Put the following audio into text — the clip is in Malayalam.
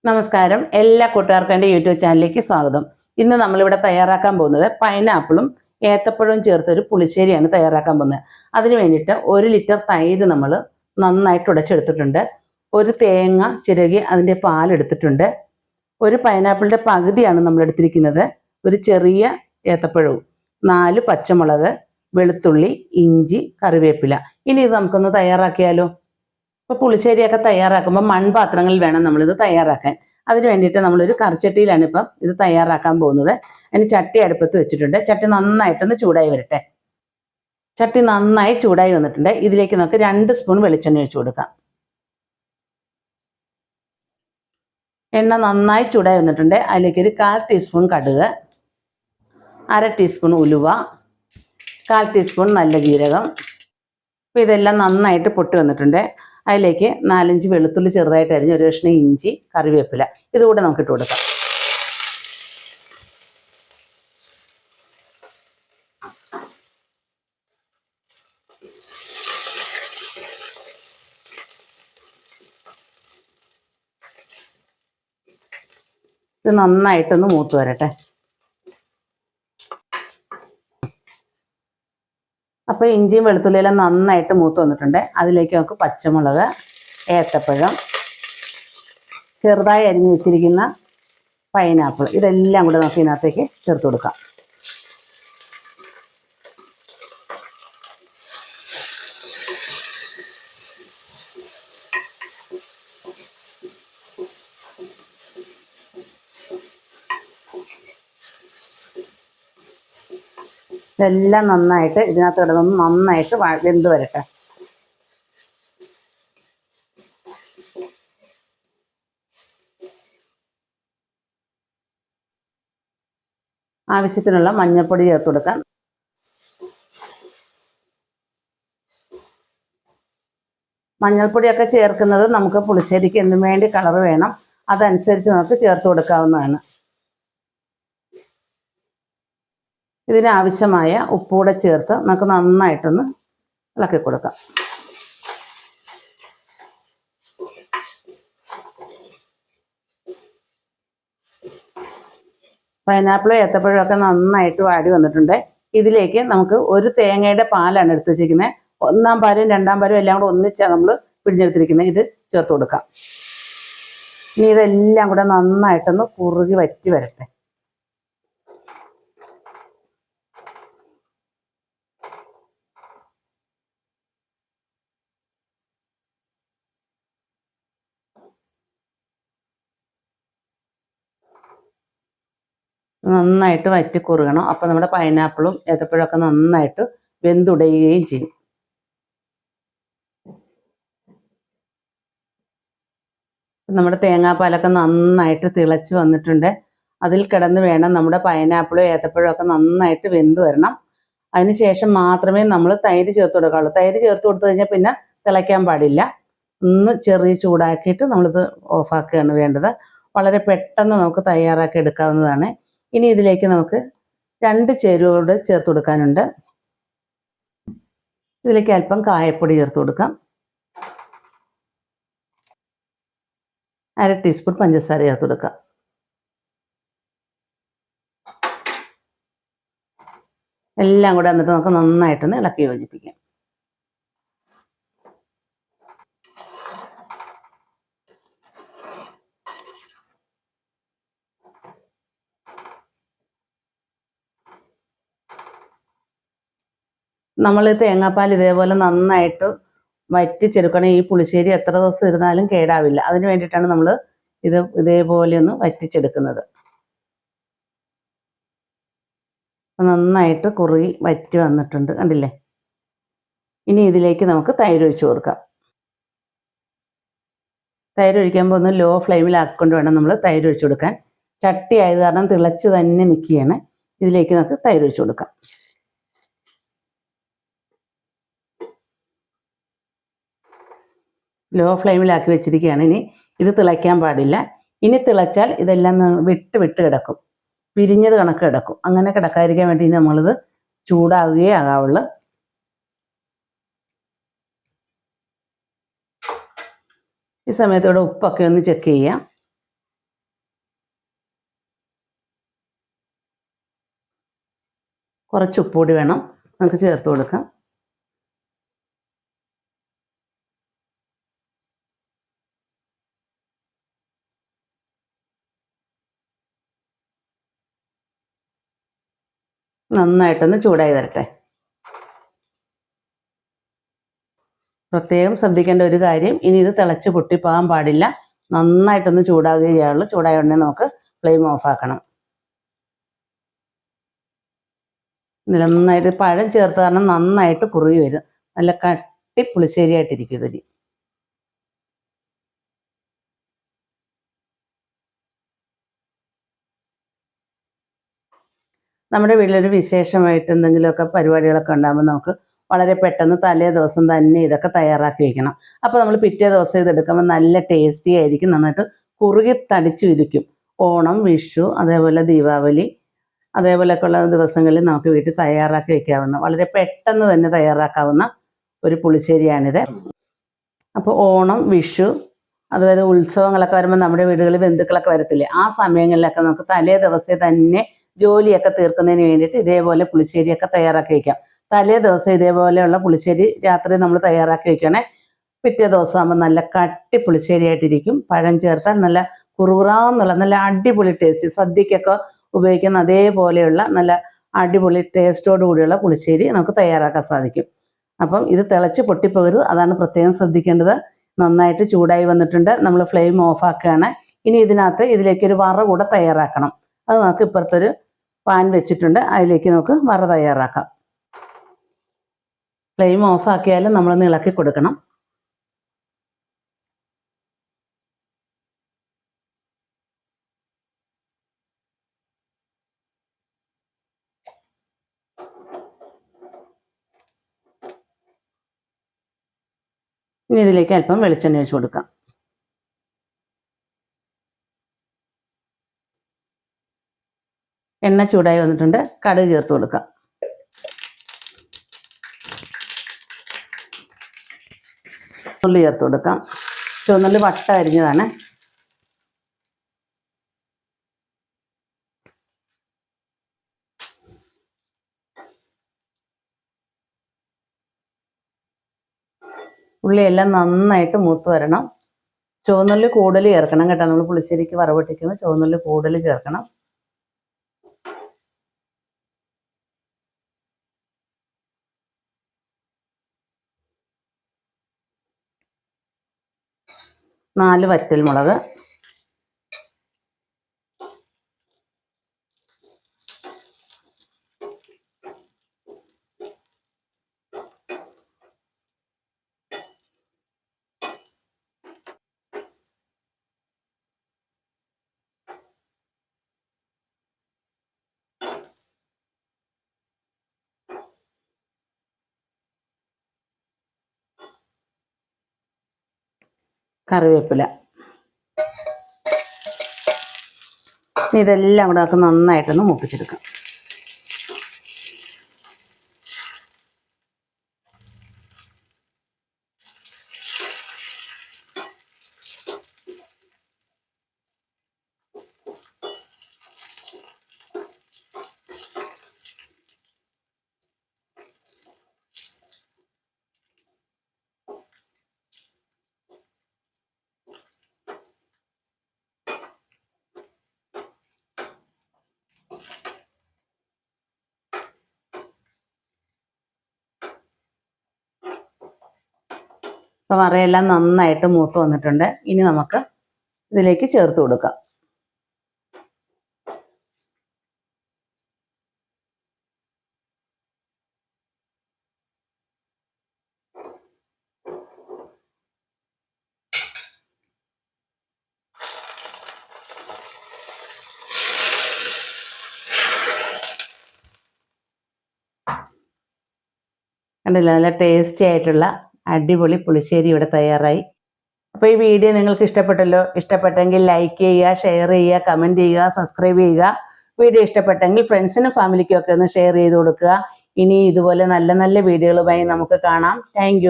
നമസ്കാരം, എല്ലാ കൂട്ടുകാർക്കും എൻ്റെ യൂട്യൂബ് ചാനലിലേക്ക് സ്വാഗതം. ഇന്ന് നമ്മളിവിടെ തയ്യാറാക്കാൻ പോകുന്നത് പൈനാപ്പിളും ഏത്തപ്പഴവും ചേർത്തൊരു പുളിശ്ശേരിയാണ് തയ്യാറാക്കാൻ പോകുന്നത്. അതിന് വേണ്ടിയിട്ട് 1 ലിറ്റർ തൈര് നമ്മൾ നന്നായിട്ട് ഉടച്ചെടുത്തിട്ടുണ്ട്. ഒരു തേങ്ങ ചിരകി അതിൻ്റെ പാലെടുത്തിട്ടുണ്ട്. ഒരു പൈനാപ്പിളിൻ്റെ പകുതിയാണ് നമ്മൾ എടുത്തിരിക്കുന്നത്. ഒരു ചെറിയ ഏത്തപ്പഴവും 4 പച്ചമുളക്, വെളുത്തുള്ളി, ഇഞ്ചി, കറിവേപ്പില. ഇനി ഇത് നമുക്കൊന്ന് തയ്യാറാക്കിയാലോ? ഇപ്പോൾ പുളിശ്ശേരിയൊക്കെ തയ്യാറാക്കുമ്പോൾ മൺപാത്രങ്ങളിൽ വേണം നമ്മളിത് തയ്യാറാക്കാൻ. അതിന് വേണ്ടിയിട്ട് നമ്മളൊരു കറിച്ചട്ടിയിലാണ് ഇപ്പം ഇത് തയ്യാറാക്കാൻ പോകുന്നത്. അതിന് ചട്ടി അടുപ്പത്ത് വെച്ചിട്ടുണ്ട്. ചട്ടി നന്നായിട്ടൊന്ന് ചൂടായി വരട്ടെ. ചട്ടി നന്നായി ചൂടായി വന്നിട്ടുണ്ട്. ഇതിലേക്ക് നമുക്ക് 2 സ്പൂൺ വെളിച്ചെണ്ണ ഒഴിച്ചു കൊടുക്കാം. എണ്ണ നന്നായി ചൂടായി വന്നിട്ടുണ്ട്. അതിലേക്ക് ഒരു 1/4 ടീസ്പൂൺ കടുക്, 1/2 ടീസ്പൂൺ ഉലുവ, 1/4 ടീസ്പൂൺ നല്ല ജീരകം. അപ്പോൾ ഇതെല്ലാം നന്നായിട്ട് പൊട്ടി വന്നിട്ടുണ്ട്. അതിലേക്ക് 4-5 വെളുത്തുള്ളി ചെറുതായിട്ട് അരിഞ്ഞ്, ഒരു കഷ്ണം ഇഞ്ചി, കറിവേപ്പില ഇതുകൂടെ നമുക്ക് ഇട്ട് കൊടുക്കാം. ഇത് നന്നായിട്ടൊന്ന് മൂത്ത് വരട്ടെ. അപ്പോൾ ഇഞ്ചിയും വെളുത്തുള്ളിയെല്ലാം നന്നായിട്ട് മൂത്ത് വന്നിട്ടുണ്ട്. അതിലേക്ക് നമുക്ക് പച്ചമുളക്, ഏത്തപ്പഴം, ചെറുതായി അരിഞ്ഞ് വെച്ചിരിക്കുന്ന പൈനാപ്പിൾ ഇതെല്ലാം കൂടെ നമുക്ക് ഇതിനകത്തേക്ക് ചേർത്ത് കൊടുക്കാം. ഇതെല്ലാം നന്നായിട്ട് ഇതിനകത്ത് കിടന്നൊന്ന് നന്നായിട്ട് വെന്ത് വരട്ടെ. ആവശ്യത്തിനുള്ള മഞ്ഞൾപ്പൊടി ചേർത്ത് കൊടുക്കാം. മഞ്ഞൾപ്പൊടിയൊക്കെ ചേർക്കുന്നത് നമുക്ക് പുളിശ്ശേരിക്ക് എന്തിനു വേണ്ടി കളർ വേണം അതനുസരിച്ച് നമുക്ക് ചേർത്ത് കൊടുക്കാവുന്നതാണ്. ഇതിനാവശ്യമായ ഉപ്പൂടെ ചേർത്ത് നമുക്ക് നന്നായിട്ടൊന്ന് ഇളക്കി കൊടുക്കാം. പൈനാപ്പിളും ഏത്തപ്പഴവും ഒക്കെ നന്നായിട്ട് വാടി വന്നിട്ടുണ്ട്. ഇതിലേക്ക് നമുക്ക് ഒരു തേങ്ങയുടെ പാലാണ് എടുത്ത് വെച്ചിരിക്കുന്നത്. 1-ാം പാലും 2-ാം പാലും എല്ലാം കൂടെ ഒന്നിച്ചാണ് നമ്മൾ പിഴിഞ്ഞെടുത്തിരിക്കുന്നത്. ഇത് ചേർത്ത് കൊടുക്കാം. ഇനി ഇതെല്ലാം കൂടെ നന്നായിട്ടൊന്ന് കുറുകി വറ്റി വരട്ടെ. നന്നായിട്ട് വറ്റി കുറുകണം. അപ്പോൾ നമ്മുടെ പൈനാപ്പിളും ഏത്തപ്പഴവും ഒക്കെ നന്നായിട്ട് വെന്തുടയുകയും ചെയ്യും. നമ്മുടെ തേങ്ങാപ്പാലൊക്കെ നന്നായിട്ട് തിളച്ച് വന്നിട്ടുണ്ട്. അതിൽ കിടന്ന് വേണം നമ്മുടെ പൈനാപ്പിളും ഏത്തപ്പഴവും ഒക്കെ നന്നായിട്ട് വെന്ത് വരണം. അതിന് ശേഷം മാത്രമേ നമ്മൾ തൈര് ചേർത്ത് കൊടുക്കാവുള്ളൂ. തൈര് ചേർത്ത് കൊടുത്തു കഴിഞ്ഞാൽ പിന്നെ തിളയ്ക്കാൻ പാടില്ല. ഒന്ന് ചെറിയ ചൂടാക്കിയിട്ട് നമ്മളിത് ഓഫാക്കുകയാണ് വേണ്ടത്. വളരെ പെട്ടെന്ന് നമുക്ക് തയ്യാറാക്കി എടുക്കാവുന്നതാണ്. ഇനി ഇതിലേക്ക് നമുക്ക് 2 ചേരുവകൾ ചേർത്ത് കൊടുക്കാനുണ്ട്. ഇതിലേക്ക് അല്പം കായപ്പൊടി ചേർത്ത് കൊടുക്കാം. 1/2 ടീസ്പൂൺ പഞ്ചസാര ചേർത്ത് കൊടുക്കാം. എല്ലാം കൂടെ എന്നിട്ട് നമുക്ക് നന്നായിട്ടൊന്ന് ഇളക്കി യോജിപ്പിക്കാം. നമ്മൾ തേങ്ങാപ്പാൽ ഇതേപോലെ നന്നായിട്ട് വറ്റിച്ചെടുക്കണം. ഈ പുളിശ്ശേരി എത്ര ദിവസം ഇരുന്നാലും കേടാവില്ല. അതിന് വേണ്ടിയിട്ടാണ് നമ്മൾ ഇതേപോലെ ഒന്ന് വറ്റിച്ചെടുക്കുന്നത്. നന്നായിട്ട് കുറുകി വറ്റി വന്നിട്ടുണ്ട്, കണ്ടില്ലേ? ഇനി ഇതിലേക്ക് നമുക്ക് തൈര് ഒഴിച്ച് കൊടുക്കാം. തൈര് ഒഴിക്കുമ്പോൾ ഒന്ന് ലോ ഫ്ലെയിമിലാക്കിക്കൊണ്ട് വേണം നമ്മൾ തൈര് ഒഴിച്ച് കൊടുക്കാൻ. ചട്ടി ആയത് കാരണം തിളച്ച് തന്നെ നിൽക്കുകയാണ്. ഇതിലേക്ക് നമുക്ക് തൈര് ഒഴിച്ച് കൊടുക്കാം. ലോ ഫ്ലെയിമിലാക്കി വെച്ചിരിക്കുകയാണ്. ഇനി ഇത് തിളയ്ക്കാൻ പാടില്ല. ഇനി തിളച്ചാൽ ഇതെല്ലാം വിട്ട് കിടക്കും, പിരിഞ്ഞത് കണക്ക് കിടക്കും. അങ്ങനെ കിടക്കാതിരിക്കാൻ വേണ്ടി നമ്മളിത് ചൂടാകുകയേ ആകാവുള്ളൂ. ഈ സമയത്തോടെ ഉപ്പൊക്കെ ഒന്ന് ചെക്ക് ചെയ്യാം. കുറച്ച് ഉപ്പുപൊടി വേണം നമുക്ക് ചേർത്ത് കൊടുക്കാം. നന്നായിട്ടൊന്ന് ചൂടായി വരട്ടെ. പ്രത്യേകം ശ്രദ്ധിക്കേണ്ട ഒരു കാര്യം, ഇനി ഇത് തിളച്ച് പൊട്ടിപ്പോകാൻ പാടില്ല. നന്നായിട്ടൊന്ന് ചൂടാകുകയുള്ളൂ. ചൂടായ ഉടനെ നമുക്ക് ഫ്ലെയിം ഓഫ് ആക്കണം. നന്നായിട്ട് പഴം ചേർത്ത് കാരണം നന്നായിട്ട് കുറുകി വരും. നല്ല കട്ടി പുളിശ്ശേരിയായിട്ടിരിക്കും ഇതിൽ. നമ്മുടെ വീട്ടിലൊരു വിശേഷമായിട്ട് എന്തെങ്കിലുമൊക്കെ പരിപാടികളൊക്കെ ഉണ്ടാകുമ്പോൾ നമുക്ക് വളരെ പെട്ടെന്ന് തലേ ദിവസം തന്നെ ഇതൊക്കെ തയ്യാറാക്കി വയ്ക്കണം. അപ്പോൾ നമ്മൾ പിറ്റേ ദിവസം ഇതെടുക്കുമ്പോൾ നല്ല ടേസ്റ്റി ആയിരിക്കും. നന്നായിട്ട് കുറുകി തടിച്ചു ഇരിക്കും. ഓണം, വിഷു, അതേപോലെ ദീപാവലി, അതേപോലെയൊക്കെയുള്ള ദിവസങ്ങളിൽ നമുക്ക് വീട്ടിൽ തയ്യാറാക്കി വയ്ക്കാവുന്ന വളരെ പെട്ടെന്ന് തന്നെ തയ്യാറാക്കാവുന്ന ഒരു പുളിശ്ശേരിയാണിത്. അപ്പോൾ ഓണം, വിഷു, അതുപോലെ ഉത്സവങ്ങളൊക്കെ വരുമ്പോൾ നമ്മുടെ വീടുകളിൽ ബന്ധുക്കളൊക്കെ വരത്തില്ലേ, ആ സമയങ്ങളിലൊക്കെ നമുക്ക് തലേ ദിവസം തന്നെ ജോലിയൊക്കെ തീർക്കുന്നതിന് വേണ്ടിയിട്ട് ഇതേപോലെ പുളിശ്ശേരിയൊക്കെ തയ്യാറാക്കി വയ്ക്കാം. തലേ ദിവസം ഇതേപോലെയുള്ള പുളിശ്ശേരി രാത്രി നമ്മൾ തയ്യാറാക്കി വയ്ക്കണേ. പിറ്റേ ദിവസം ആകുമ്പോൾ നല്ല കട്ടി പുളിശ്ശേരിയായിട്ടിരിക്കും. പഴം ചേർത്താൽ നല്ല കുറുകുറാന്നുള്ള നല്ല അടിപൊളി ടേസ്റ്റ്, സദ്യക്കൊക്കെ ഉപയോഗിക്കുന്ന അതേപോലെയുള്ള നല്ല അടിപൊളി ടേസ്റ്റോട് കൂടിയുള്ള പുളിശ്ശേരി നമുക്ക് തയ്യാറാക്കാൻ സാധിക്കും. അപ്പം ഇത് തിളച്ച് പൊട്ടിപ്പോകരുത്, അതാണ് പ്രത്യേകം ശ്രദ്ധിക്കേണ്ടത്. നന്നായിട്ട് ചൂടായി വന്നിട്ടുണ്ട്. നമ്മൾ ഫ്ലെയിം ഓഫ് ആക്കുകയാണ്. ഇനി ഇതിലേക്കൊരു വറ കൂടെ തയ്യാറാക്കണം. അത് നമുക്ക് ഇപ്പുറത്തൊരു പാൻ വെച്ചിട്ടുണ്ട്, അതിലേക്ക് നമുക്ക് വറ തയ്യാറാക്കാം. ഫ്ലെയിം ഓഫ് ആക്കിയാലും നമ്മളൊന്ന് ഇളക്കി കൊടുക്കണം. ഇനി ഇതിലേക്ക് അല്പം വെളിച്ചെണ്ണ ഒഴിച്ച് കൊടുക്കാം. എണ്ണ ചൂടായി വന്നിട്ടുണ്ട്. കടുക് ചേർത്ത് കൊടുക്കാം. ഉള്ളി ചേർത്ത് കൊടുക്കാം. ചുവന്നുള്ളി വട്ട അരിഞ്ഞതാണ്. ഉള്ളിയെല്ലാം നന്നായിട്ട് മൂത്ത് വരണം. ചുവന്നുള്ളി കൂടുതൽ ചേർക്കണം കേട്ടോ. നമ്മൾ പുളിശ്ശേരിക്ക് വറവട്ടിക്കുമ്പോൾ ചുവന്നുള്ളി കൂടുതൽ ചേർക്കണം. നാല് വറ്റൽമുളക്, കറിവേപ്പില. ഇതെല്ലാം കൂടെ നമുക്ക് നന്നായിട്ടൊന്ന് മൂപ്പിച്ചെടുക്കാം. അപ്പോൾ വറയെല്ലാം നന്നായിട്ട് മൂത്ത് വന്നിട്ടുണ്ട്. ഇനി നമുക്ക് ഇതിലേക്ക് ചേർത്ത് കൊടുക്കാം. കണ്ടില്ല, നല്ല ടേസ്റ്റി ആയിട്ടുള്ള അടിപൊളി പുളിശ്ശേരി ഇവിടെ തയ്യാറായി. അപ്പോൾ ഈ വീഡിയോ നിങ്ങൾക്ക് ഇഷ്ടപ്പെട്ടല്ലോ. ഇഷ്ടപ്പെട്ടെങ്കിൽ ലൈക്ക് ചെയ്യുക, ഷെയർ ചെയ്യുക, കമൻറ്റ് ചെയ്യുക, സബ്സ്ക്രൈബ് ചെയ്യുക. വീഡിയോ ഇഷ്ടപ്പെട്ടെങ്കിൽ ഫ്രണ്ട്സിനും ഫാമിലിക്കും ഒക്കെ ഒന്ന് ഷെയർ ചെയ്ത് കൊടുക്കുക. ഇനി ഇതുപോലെ നല്ല നല്ല വീഡിയോകളുമായി നമുക്ക് കാണാം. താങ്ക്